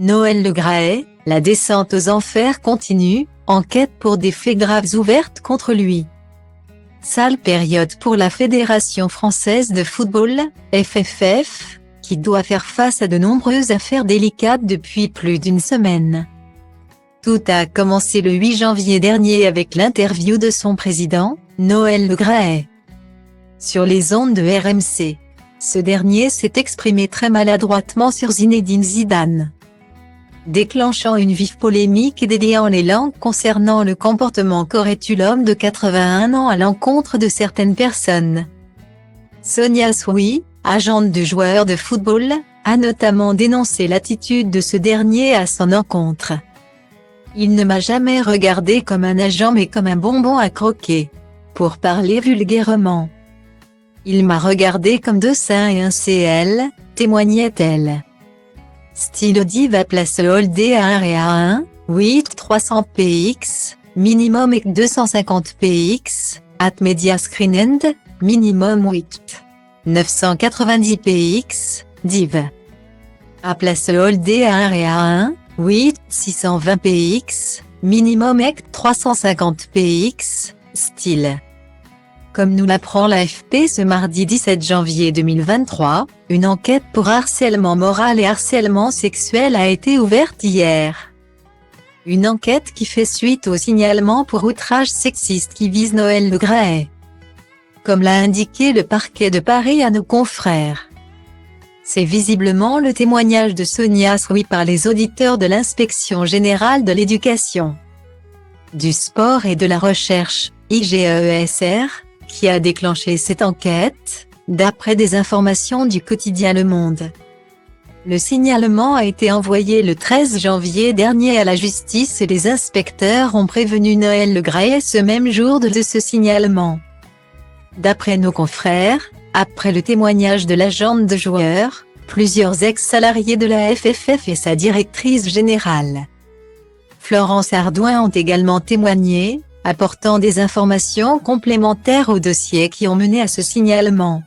Noël Le Graët, la descente aux enfers continue, enquête pour des faits graves ouvertes contre lui. Sale période pour la Fédération française de football, FFF, qui doit faire face à de nombreuses affaires délicates depuis plus d'une semaine. Tout a commencé le 8 janvier dernier avec l'interview de son président, Noël Le Graët. Sur les ondes de RMC, ce dernier s'est exprimé très maladroitement sur Zinedine Zidane, déclenchant une vive polémique et déliant les langues concernant le comportement qu'aurait eu l'homme de 81 ans à l'encontre de certaines personnes. Sonia Soui, agente du joueur de football, a notamment dénoncé l'attitude de ce dernier à son encontre. Il ne m'a jamais regardé comme un agent mais comme un bonbon à croquer, pour parler vulgairement. Il m'a regardé comme deux seins et un CL, témoignait-elle. Style Diva place Holdé à 1 et à 1, 8 300 px, minimum et 250 px, at media screen end, minimum 8 990 px, div. À place Holdé à 1 et à 1, 8 620 px, minimum et 350 px, style. Comme nous l'apprend l'AFP ce mardi 17 janvier 2023, une enquête pour harcèlement moral et harcèlement sexuel a été ouverte hier. Une enquête qui fait suite au signalement pour outrage sexiste qui vise Noël Le Graët. Comme l'a indiqué le parquet de Paris à nos confrères. C'est visiblement le témoignage de Sonia Soui par les auditeurs de l'Inspection générale de l'éducation, du sport et de la recherche, IGESR, qui a déclenché cette enquête, d'après des informations du quotidien Le Monde. Le signalement a été envoyé le 13 janvier dernier à la justice et les inspecteurs ont prévenu Noël Le Graët ce même jour de ce signalement. D'après nos confrères, après le témoignage de l'agente de joueur, plusieurs ex-salariés de la FFF et sa directrice générale, Florence Ardouin, ont également témoigné, apportant des informations complémentaires au dossier qui ont mené à ce signalement.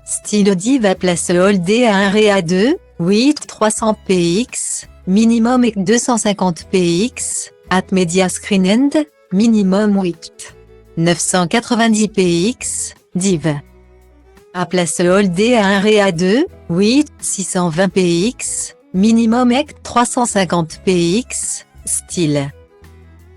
Style Diva place Holdé à 1 et à 2, 8 300 px, minimum et 250 px, at media screen end, minimum 8 990 px, div. À place Holdé à 1 et à 2, 8 620 px, minimum et 350 px, style.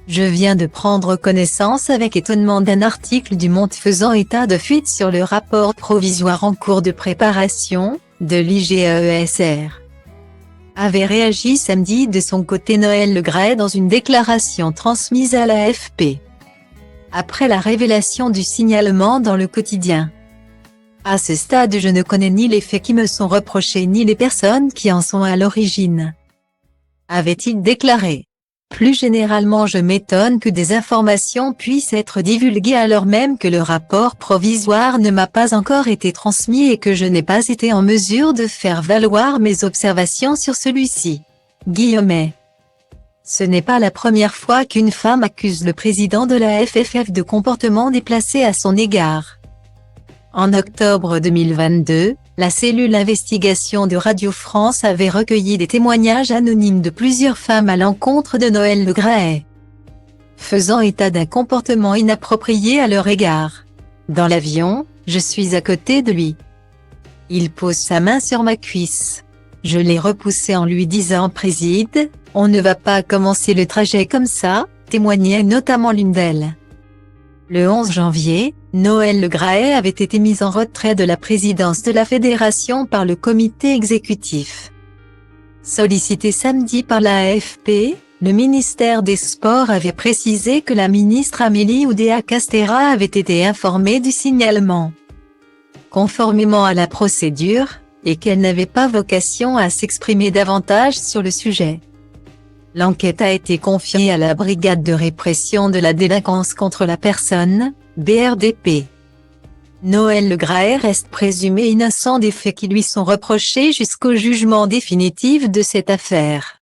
Je viens de prendre connaissance avec étonnement d'un article du Monde faisant état de fuite sur le rapport provisoire en cours de préparation, de l'IGESR. Avait réagi samedi de son côté Noël Le Graët dans une déclaration transmise à l'AFP. Après la révélation du signalement dans le quotidien. À ce stade, je ne connais ni les faits qui me sont reprochés ni les personnes qui en sont à l'origine, avait-il déclaré. Plus généralement, je m'étonne que des informations puissent être divulguées alors même que le rapport provisoire ne m'a pas encore été transmis et que je n'ai pas été en mesure de faire valoir mes observations sur celui-ci. Guillemets. Ce n'est pas la première fois qu'une femme accuse le président de la FFF de comportements déplacés à son égard. En octobre 2022, la cellule investigation de Radio France avait recueilli des témoignages anonymes de plusieurs femmes à l'encontre de Noël Le Graët, faisant état d'un comportement inapproprié à leur égard. Dans l'avion, je suis à côté de lui. Il pose sa main sur ma cuisse. Je l'ai repoussé en lui disant « Préside, on ne va pas commencer le trajet comme ça », témoignait notamment l'une d'elles. Le 11 janvier, Noël Le Graët avait été mis en retrait de la présidence de la fédération par le comité exécutif. Sollicité samedi par la AFP, le ministère des Sports avait précisé que la ministre Amélie Oudéa-Castéra avait été informée du signalement, conformément à la procédure, et qu'elle n'avait pas vocation à s'exprimer davantage sur le sujet. L'enquête a été confiée à la Brigade de répression de la délinquance contre la personne, BRDP. Noël Le Graët reste présumé innocent des faits qui lui sont reprochés jusqu'au jugement définitif de cette affaire.